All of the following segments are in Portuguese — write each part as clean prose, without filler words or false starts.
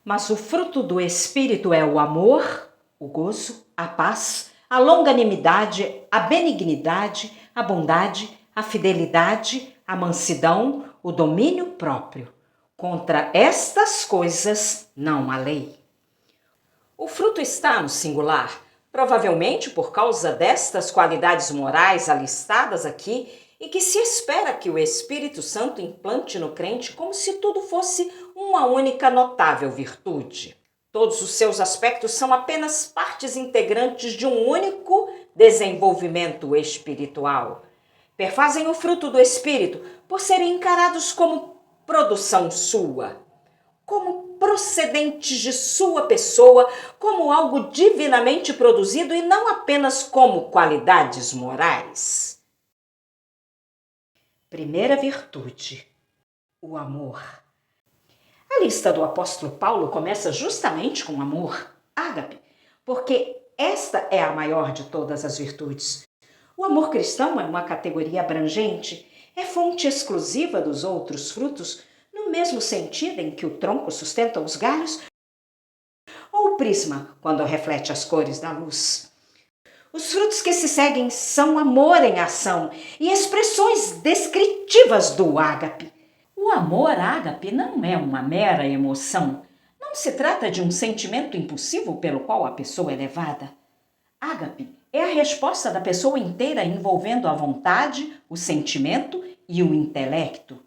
Mas o fruto do Espírito é o amor, o gozo, a paz, a longanimidade, a benignidade, a bondade, a fidelidade, a mansidão, o domínio próprio. Contra estas coisas não há lei. O fruto está no singular, provavelmente por causa destas qualidades morais alistadas aqui e que se espera que o Espírito Santo implante no crente como se tudo fosse uma única notável virtude. Todos os seus aspectos são apenas partes integrantes de um único desenvolvimento espiritual. Perfazem o fruto do Espírito por serem encarados como produção sua, como procedentes de sua pessoa, como algo divinamente produzido e não apenas como qualidades morais. Primeira virtude, o amor. A lista do apóstolo Paulo começa justamente com amor, ágape, porque esta é a maior de todas as virtudes. O amor cristão é uma categoria abrangente, é fonte exclusiva dos outros frutos, no mesmo sentido em que o tronco sustenta os galhos, ou o prisma, quando reflete as cores da luz. Os frutos que se seguem são amor em ação e expressões descritivas do ágape. O amor ágape não é uma mera emoção. Não se trata de um sentimento impulsivo pelo qual a pessoa é levada. Ágape é a resposta da pessoa inteira envolvendo a vontade, o sentimento e o intelecto.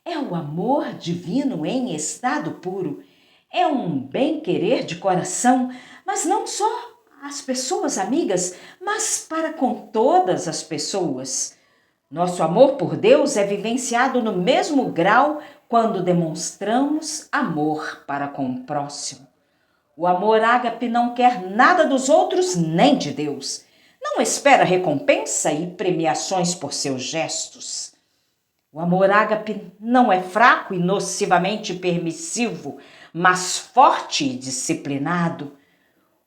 É o amor divino em estado puro. É um bem-querer de coração, mas não só às pessoas amigas, mas para com todas as pessoas. Nosso amor por Deus é vivenciado no mesmo grau quando demonstramos amor para com o próximo. O amor ágape não quer nada dos outros nem de Deus. Não espera recompensa e premiações por seus gestos. O amor ágape não é fraco e nocivamente permissivo, mas forte e disciplinado.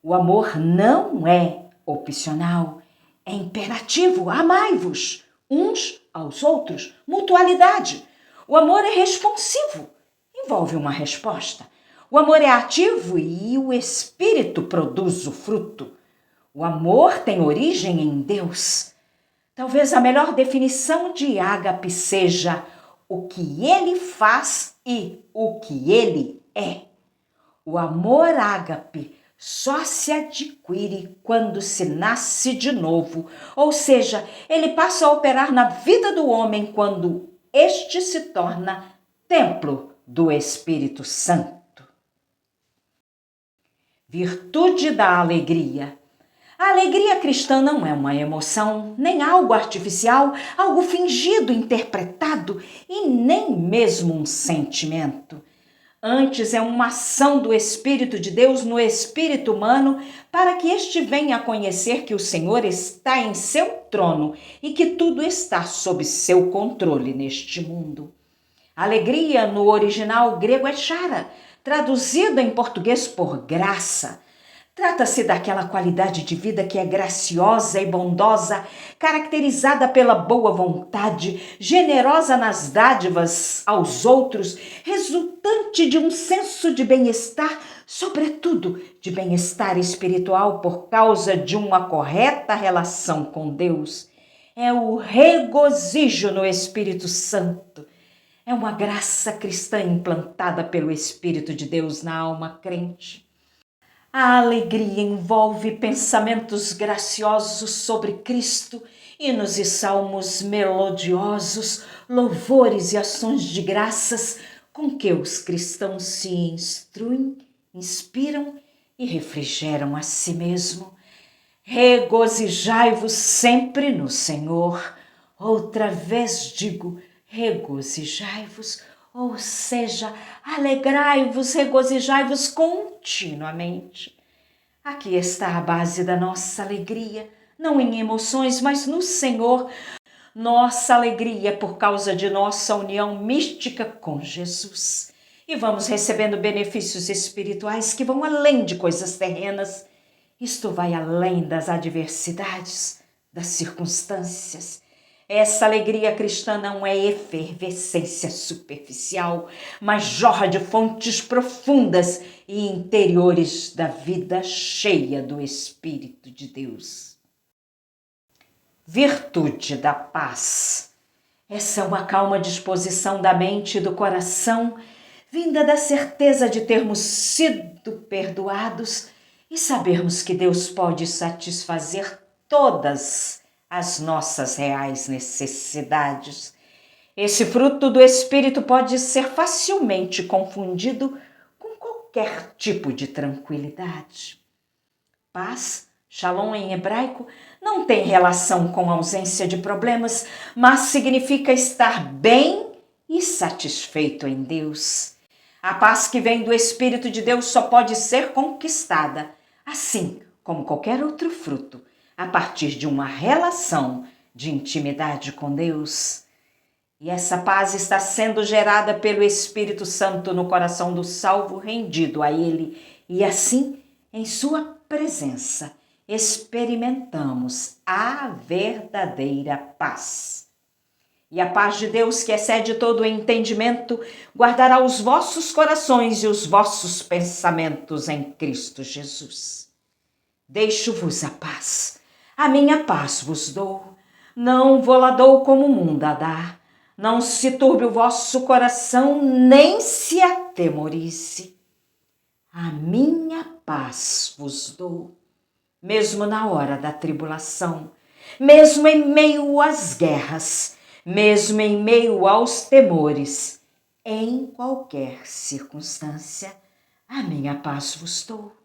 O amor não é opcional, é imperativo. Amai-vos uns aos outros, mutualidade. O amor é responsivo, envolve uma resposta. O amor é ativo e o Espírito produz o fruto. O amor tem origem em Deus. Talvez a melhor definição de ágape seja o que ele faz e o que ele é. O amor ágape só se adquire quando se nasce de novo, ou seja, ele passa a operar na vida do homem quando este se torna templo do Espírito Santo. Virtude da alegria. A alegria cristã não é uma emoção, nem algo artificial, algo fingido, interpretado e nem mesmo um sentimento. Antes é uma ação do Espírito de Deus no espírito humano para que este venha a conhecer que o Senhor está em seu trono e que tudo está sob seu controle neste mundo. Alegria no original grego é chara, traduzido em português por graça. Trata-se daquela qualidade de vida que é graciosa e bondosa, caracterizada pela boa vontade, generosa nas dádivas aos outros, resultante de um senso de bem-estar, sobretudo de bem-estar espiritual por causa de uma correta relação com Deus. É o regozijo no Espírito Santo. É uma graça cristã implantada pelo Espírito de Deus na alma crente. A alegria envolve pensamentos graciosos sobre Cristo, hinos e salmos melodiosos, louvores e ações de graças com que os cristãos se instruem, inspiram e refrigeram a si mesmo. Regozijai-vos sempre no Senhor. Outra vez digo, regozijai-vos, ou seja, alegrai-vos, regozijai-vos continuamente. Aqui está a base da nossa alegria, não em emoções, mas no Senhor. Nossa alegria por causa de nossa união mística com Jesus. E vamos recebendo benefícios espirituais que vão além de coisas terrenas. Isto vai além das adversidades, das circunstâncias. Essa alegria cristã não é efervescência superficial, mas jorra de fontes profundas e interiores da vida cheia do Espírito de Deus. Virtude da paz. Essa é uma calma disposição da mente e do coração, vinda da certeza de termos sido perdoados e sabermos que Deus pode satisfazer todas as nossas reais necessidades. Esse fruto do Espírito pode ser facilmente confundido com qualquer tipo de tranquilidade. Paz, shalom em hebraico, não tem relação com ausência de problemas, mas significa estar bem e satisfeito em Deus. A paz que vem do Espírito de Deus só pode ser conquistada, assim como qualquer outro fruto, a partir de uma relação de intimidade com Deus. E essa paz está sendo gerada pelo Espírito Santo no coração do salvo rendido a Ele, e assim, em sua presença, experimentamos a verdadeira paz. E a paz de Deus, que excede todo o entendimento, guardará os vossos corações e os vossos pensamentos em Cristo Jesus. Deixo-vos a paz. A minha paz vos dou, não vou-la dou como o mundo a dá. Não se turbe o vosso coração, nem se atemorize. A minha paz vos dou, mesmo na hora da tribulação, mesmo em meio às guerras, mesmo em meio aos temores, em qualquer circunstância, a minha paz vos dou.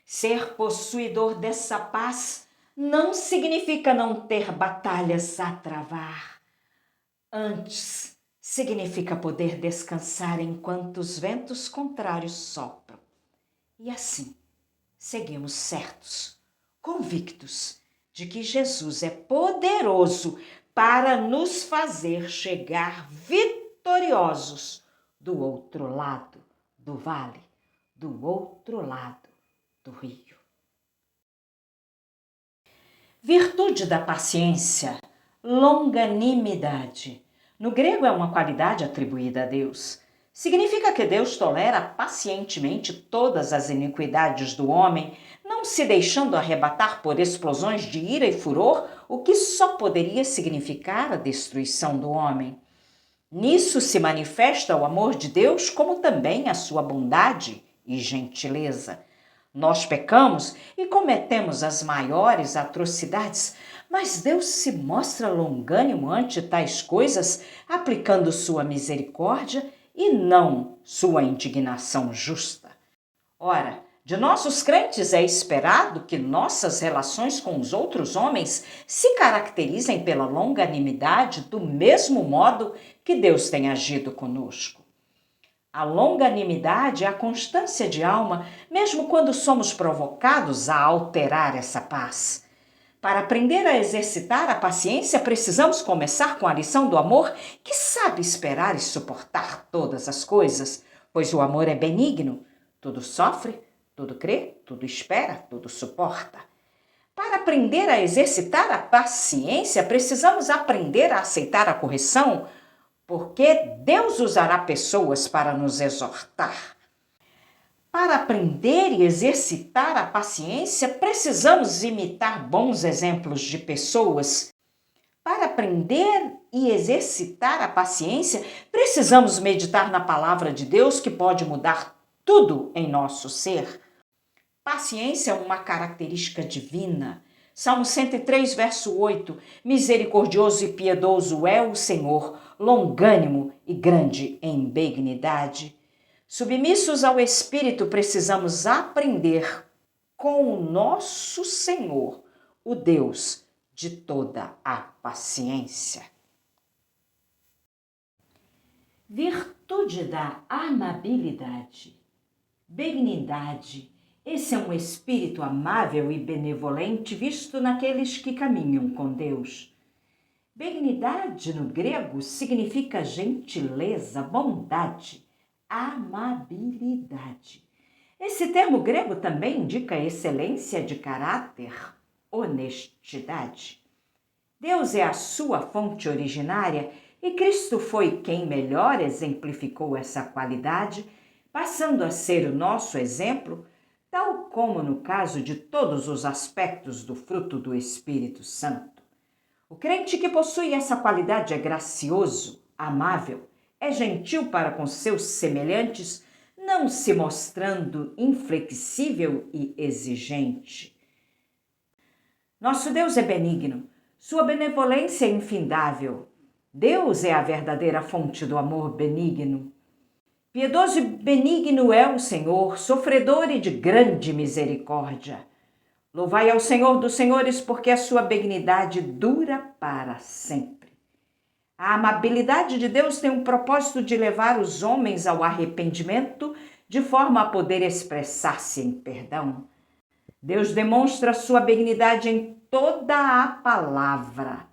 Ser possuidor dessa paz não significa não ter batalhas a travar. Antes, significa poder descansar enquanto os ventos contrários sopram. E assim, seguimos certos, convictos de que Jesus é poderoso para nos fazer chegar vitoriosos do outro lado do vale, do outro lado do rio. Virtude da paciência, longanimidade. No grego é uma qualidade atribuída a Deus. Significa que Deus tolera pacientemente todas as iniquidades do homem, não se deixando arrebatar por explosões de ira e furor, o que só poderia significar a destruição do homem. Nisso se manifesta o amor de Deus, como também a sua bondade e gentileza. Nós pecamos e cometemos as maiores atrocidades, mas Deus se mostra longânimo ante tais coisas, aplicando sua misericórdia e não sua indignação justa. Ora, de nossos crentes é esperado que nossas relações com os outros homens se caracterizem pela longanimidade do mesmo modo que Deus tem agido conosco. A longanimidade é a constância de alma, mesmo quando somos provocados a alterar essa paz. Para aprender a exercitar a paciência, precisamos começar com a lição do amor, que sabe esperar e suportar todas as coisas, pois o amor é benigno, tudo sofre, tudo crê, tudo espera, tudo suporta. Para aprender a exercitar a paciência, precisamos aprender a aceitar a correção, porque Deus usará pessoas para nos exortar. Para aprender e exercitar a paciência, precisamos imitar bons exemplos de pessoas. Para aprender e exercitar a paciência, precisamos meditar na palavra de Deus, que pode mudar tudo em nosso ser. Paciência é uma característica divina. Salmo 103, verso 8. Misericordioso e piedoso é o Senhor, longânimo e grande em benignidade. Submissos ao Espírito, precisamos aprender com o nosso Senhor, o Deus de toda a paciência. Virtude da amabilidade, benignidade. Esse é um espírito amável e benevolente visto naqueles que caminham com Deus. Benignidade no grego significa gentileza, bondade, amabilidade. Esse termo grego também indica excelência de caráter, honestidade. Deus é a sua fonte originária e Cristo foi quem melhor exemplificou essa qualidade, passando a ser o nosso exemplo, tal como no caso de todos os aspectos do fruto do Espírito Santo. O crente que possui essa qualidade é gracioso, amável, é gentil para com seus semelhantes, não se mostrando inflexível e exigente. Nosso Deus é benigno, sua benevolência é infindável. Deus é a verdadeira fonte do amor benigno. Piedoso e benigno é o Senhor, sofredor e de grande misericórdia. Louvai ao Senhor dos Senhores, porque a sua benignidade dura para sempre. A amabilidade de Deus tem o propósito de levar os homens ao arrependimento, de forma a poder expressar-se em perdão. Deus demonstra a sua benignidade em toda a palavra.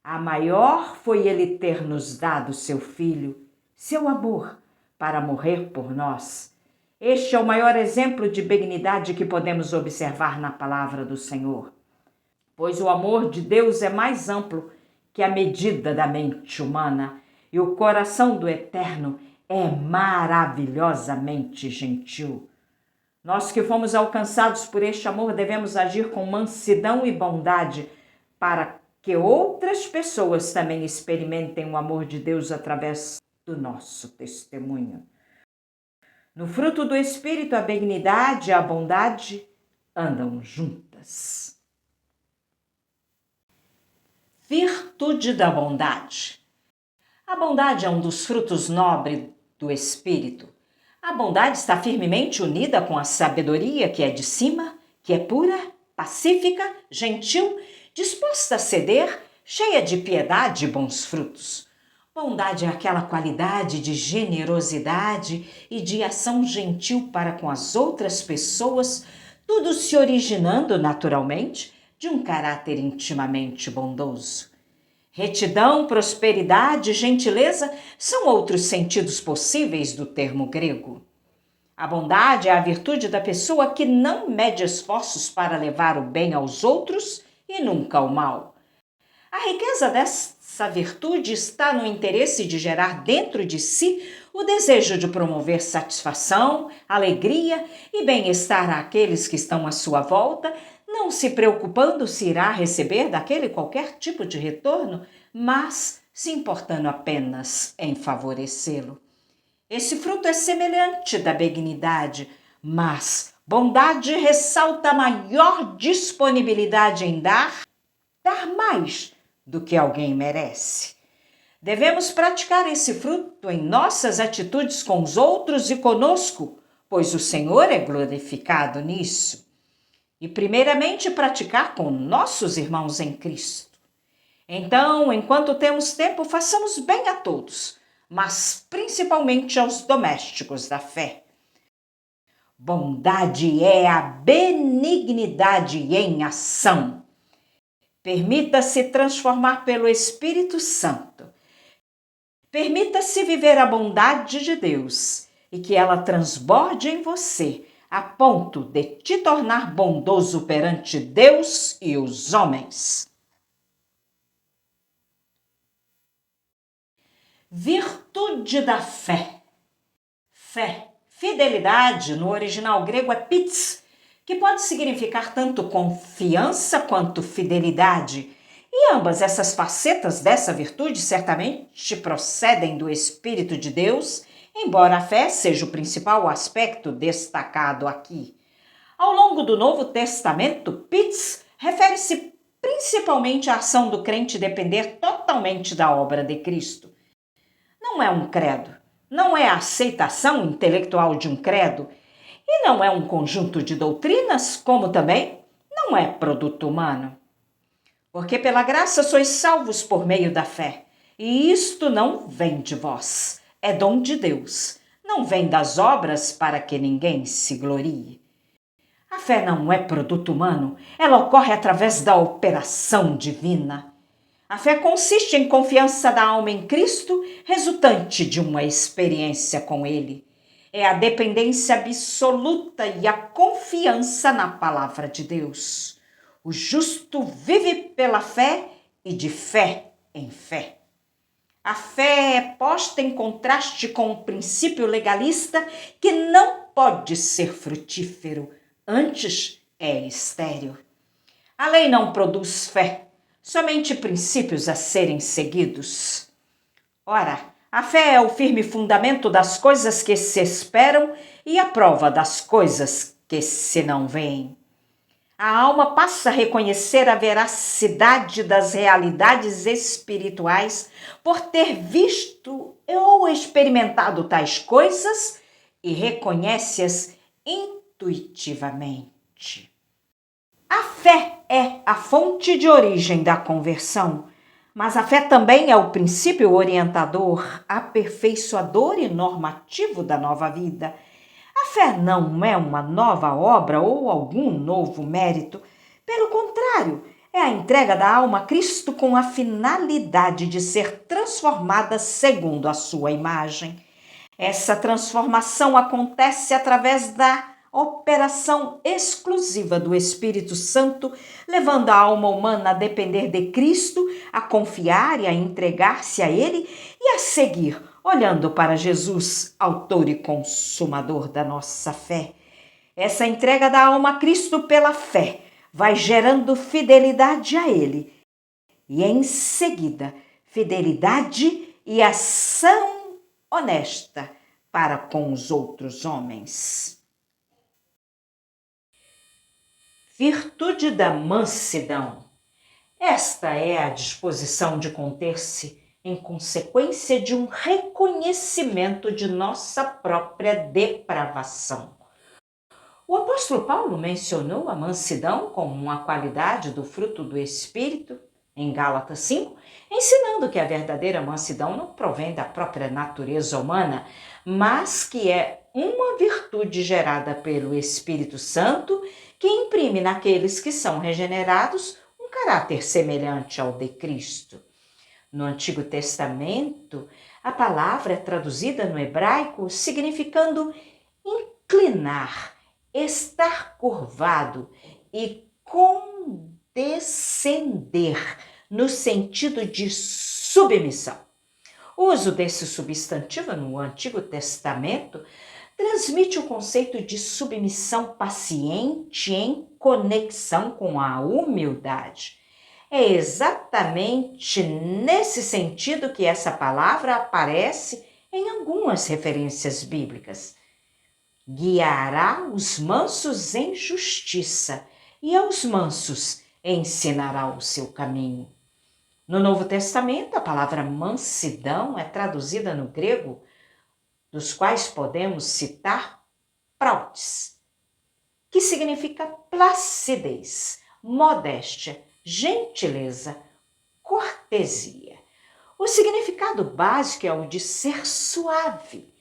A maior foi ele ter nos dado seu Filho, seu amor, para morrer por nós. Este é o maior exemplo de benignidade que podemos observar na palavra do Senhor. Pois o amor de Deus é mais amplo que a medida da mente humana, e o coração do Eterno é maravilhosamente gentil. Nós que fomos alcançados por este amor devemos agir com mansidão e bondade para que outras pessoas também experimentem o amor de Deus através do nosso testemunho. No fruto do Espírito, a benignidade e a bondade andam juntas. Virtude da bondade. A bondade é um dos frutos nobres do Espírito. A bondade está firmemente unida com a sabedoria que é de cima, que é pura, pacífica, gentil, disposta a ceder, cheia de piedade e bons frutos. Bondade é aquela qualidade de generosidade e de ação gentil para com as outras pessoas, tudo se originando naturalmente de um caráter intimamente bondoso. Retidão, prosperidade e gentileza são outros sentidos possíveis do termo grego. A bondade é a virtude da pessoa que não mede esforços para levar o bem aos outros e nunca o mal. A riqueza dessa virtude está no interesse de gerar dentro de si o desejo de promover satisfação, alegria e bem-estar àqueles que estão à sua volta, não se preocupando se irá receber daquele qualquer tipo de retorno, mas se importando apenas em favorecê-lo. Esse fruto é semelhante da benignidade, mas bondade ressalta a maior disponibilidade em dar mais do que alguém merece. Devemos praticar esse fruto em nossas atitudes com os outros e conosco, pois o Senhor é glorificado nisso. E primeiramente praticar com nossos irmãos em Cristo. Então, enquanto temos tempo, façamos bem a todos, mas principalmente aos domésticos da fé. Bondade é a benignidade em ação. Permita-se transformar pelo Espírito Santo. Permita-se viver a bondade de Deus e que ela transborde em você, a ponto de te tornar bondoso perante Deus e os homens. Virtude da fé. Fé, fidelidade, no original grego é pits, que pode significar tanto confiança quanto fidelidade. E ambas essas facetas dessa virtude certamente procedem do Espírito de Deus, embora a fé seja o principal aspecto destacado aqui. Ao longo do Novo Testamento, pits refere-se principalmente à ação do crente depender totalmente da obra de Cristo. Não é um credo, não é a aceitação intelectual de um credo, e não é um conjunto de doutrinas, como também não é produto humano. Porque pela graça sois salvos por meio da fé, e isto não vem de vós, é dom de Deus, não vem das obras para que ninguém se glorie. A fé não é produto humano, ela ocorre através da operação divina. A fé consiste em confiança da alma em Cristo, resultante de uma experiência com Ele. É a dependência absoluta e a confiança na palavra de Deus. O justo vive pela fé e de fé em fé. A fé é posta em contraste com o princípio legalista que não pode ser frutífero, antes é estéril. A lei não produz fé, somente princípios a serem seguidos. Ora, a fé é o firme fundamento das coisas que se esperam e a prova das coisas que se não veem. A alma passa a reconhecer a veracidade das realidades espirituais por ter visto ou experimentado tais coisas e reconhece-as intuitivamente. A fé é a fonte de origem da conversão, mas a fé também é o princípio orientador, aperfeiçoador e normativo da nova vida. A fé não é uma nova obra ou algum novo mérito. Pelo contrário, é a entrega da alma a Cristo com a finalidade de ser transformada segundo a sua imagem. Essa transformação acontece através da operação exclusiva do Espírito Santo, levando a alma humana a depender de Cristo, a confiar e a entregar-se a Ele e a seguir, olhando para Jesus, autor e consumador da nossa fé. Essa entrega da alma a Cristo pela fé vai gerando fidelidade a Ele e, em seguida, fidelidade e ação honesta para com os outros homens. Virtude da mansidão. Esta é a disposição de conter-se em consequência de um reconhecimento de nossa própria depravação. O apóstolo Paulo mencionou a mansidão como uma qualidade do fruto do Espírito em Gálatas 5, ensinando que a verdadeira mansidão não provém da própria natureza humana, mas que é uma virtude gerada pelo Espírito Santo que imprime naqueles que são regenerados um caráter semelhante ao de Cristo. No Antigo Testamento, a palavra é traduzida no hebraico significando inclinar, estar curvado e condescender, no sentido de submissão. O uso desse substantivo no Antigo Testamento transmite o conceito de submissão paciente em conexão com a humildade. É exatamente nesse sentido que essa palavra aparece em algumas referências bíblicas. Guiará os mansos em justiça e aos mansos ensinará o seu caminho. No Novo Testamento, a palavra mansidão é traduzida no grego, dos quais podemos citar prautes, que significa placidez, modéstia, gentileza, cortesia. O significado básico é o de ser suave,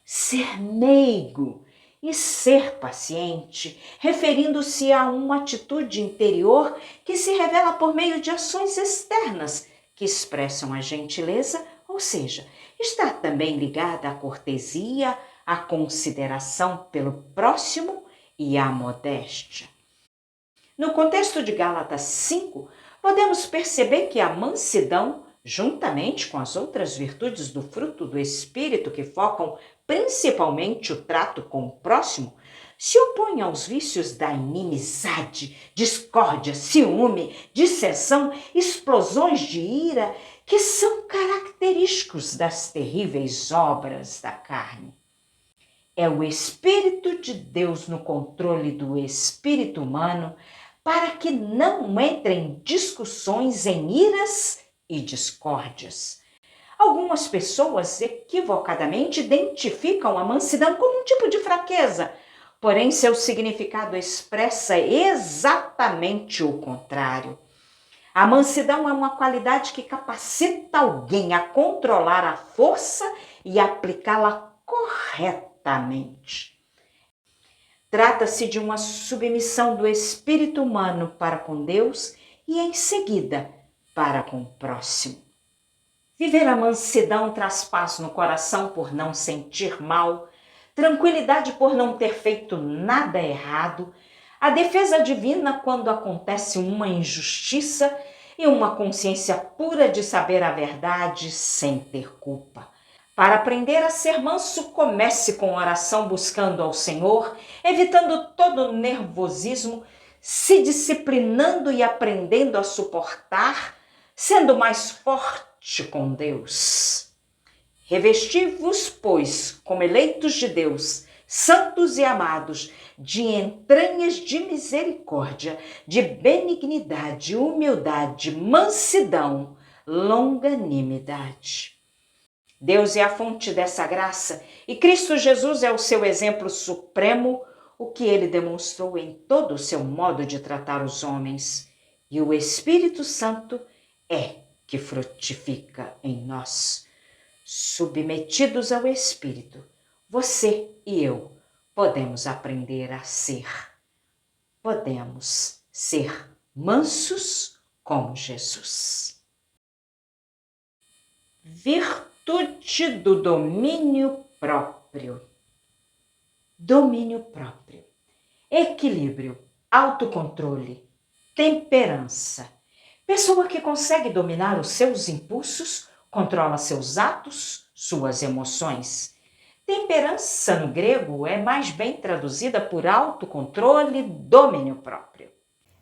ser meigo e ser paciente, referindo-se a uma atitude interior que se revela por meio de ações externas que expressam a gentileza, ou seja, está também ligada à cortesia, à consideração pelo próximo e à modéstia. No contexto de Gálatas 5, podemos perceber que a mansidão, juntamente com as outras virtudes do fruto do Espírito que focam principalmente o trato com o próximo, se opõe aos vícios da inimizade, discórdia, ciúme, dissensão, explosões de ira, que são característicos das terríveis obras da carne. É o Espírito de Deus no controle do espírito humano para que não entrem discussões em iras e discórdias. Algumas pessoas equivocadamente identificam a mansidão como um tipo de fraqueza, porém seu significado expressa exatamente o contrário. A mansidão é uma qualidade que capacita alguém a controlar a força e aplicá-la corretamente. Trata-se de uma submissão do espírito humano para com Deus e, em seguida, para com o próximo. Viver a mansidão traz paz no coração por não sentir mal, tranquilidade por não ter feito nada errado, a defesa divina quando acontece uma injustiça e uma consciência pura de saber a verdade sem ter culpa. Para aprender a ser manso, comece com oração buscando ao Senhor, evitando todo nervosismo, se disciplinando e aprendendo a suportar, sendo mais forte com Deus. Revesti-vos, pois, como eleitos de Deus, santos e amados, de entranhas de misericórdia, de benignidade, humildade, mansidão, longanimidade. Deus é a fonte dessa graça e Cristo Jesus é o seu exemplo supremo, o que ele demonstrou em todo o seu modo de tratar os homens. E o Espírito Santo é que frutifica em nós. Submetidos ao Espírito, você e eu podemos aprender a ser. Podemos ser mansos como Jesus. Virtude do domínio próprio. Domínio próprio. Equilíbrio, autocontrole, temperança. Pessoa que consegue dominar os seus impulsos, controla seus atos, suas emoções. Temperança no grego é mais bem traduzida por autocontrole, domínio próprio.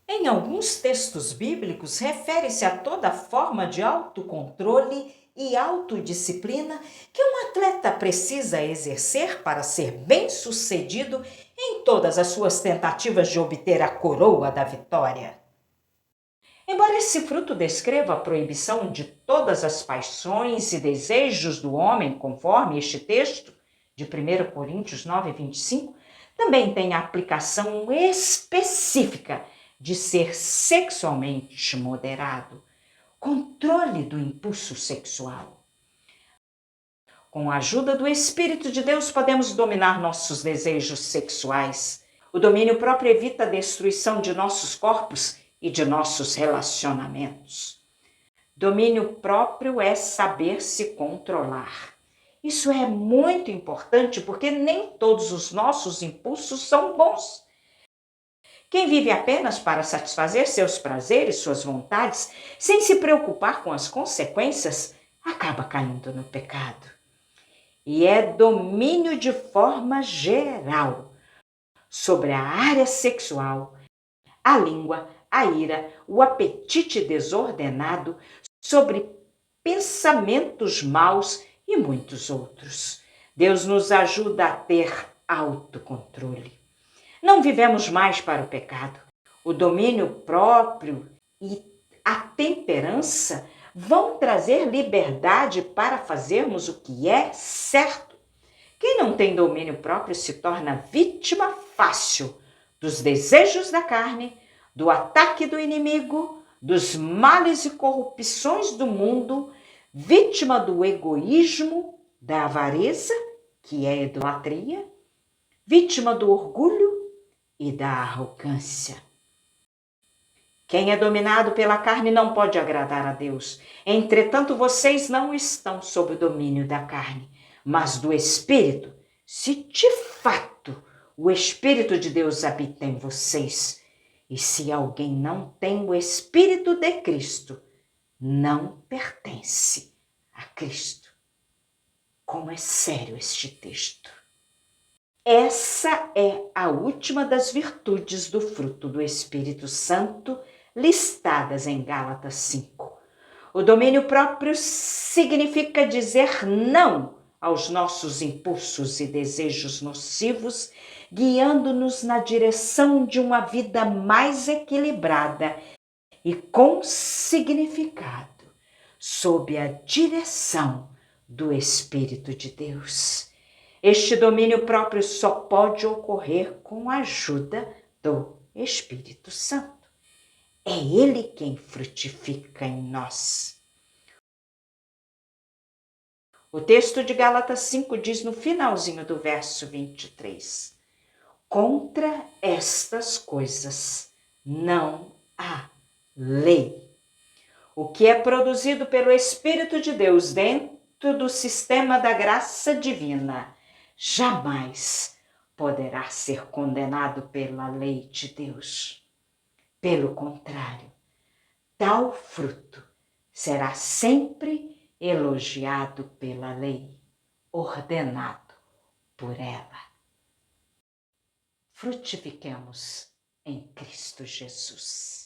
Em alguns textos bíblicos, refere-se a toda forma de autocontrole e autodisciplina que um atleta precisa exercer para ser bem-sucedido em todas as suas tentativas de obter a coroa da vitória. Embora esse fruto descreva a proibição de todas as paixões e desejos do homem, conforme este texto de 1 Coríntios 9, 25, também tem a aplicação específica de ser sexualmente moderado, controle do impulso sexual. Com a ajuda do Espírito de Deus, podemos dominar nossos desejos sexuais. O domínio próprio evita a destruição de nossos corpos e de nossos relacionamentos. Domínio próprio é saber se controlar. Isso é muito importante porque nem todos os nossos impulsos são bons. Quem vive apenas para satisfazer seus prazeres, suas vontades, sem se preocupar com as consequências, acaba caindo no pecado. E é domínio de forma geral sobre a área sexual, a língua, a ira, o apetite desordenado, sobre pensamentos maus e muitos outros. Deus nos ajuda a ter autocontrole. Não vivemos mais para o pecado. O domínio próprio e a temperança vão trazer liberdade para fazermos o que é certo. Quem não tem domínio próprio se torna vítima fácil dos desejos da carne, do ataque do inimigo, dos males e corrupções do mundo, vítima do egoísmo, da avareza, que é a idolatria, vítima do orgulho e da arrogância. Quem é dominado pela carne não pode agradar a Deus. Entretanto, vocês não estão sob o domínio da carne, mas do Espírito, se de fato o Espírito de Deus habita em vocês. E se alguém não tem o Espírito de Cristo, não pertence a Cristo. Como é sério este texto. Essa é a última das virtudes do fruto do Espírito Santo listadas em Gálatas 5. O domínio próprio significa dizer não aos nossos impulsos e desejos nocivos, guiando-nos na direção de uma vida mais equilibrada e com significado, sob a direção do Espírito de Deus. Este domínio próprio só pode ocorrer com a ajuda do Espírito Santo. É Ele quem frutifica em nós. O texto de Gálatas 5 diz no finalzinho do verso 23: contra estas coisas não há lei. O que é produzido pelo Espírito de Deus dentro do sistema da graça divina jamais poderá ser condenado pela lei de Deus. Pelo contrário, tal fruto será sempre elogiado pela lei, ordenado por ela. Frutifiquemos em Cristo Jesus.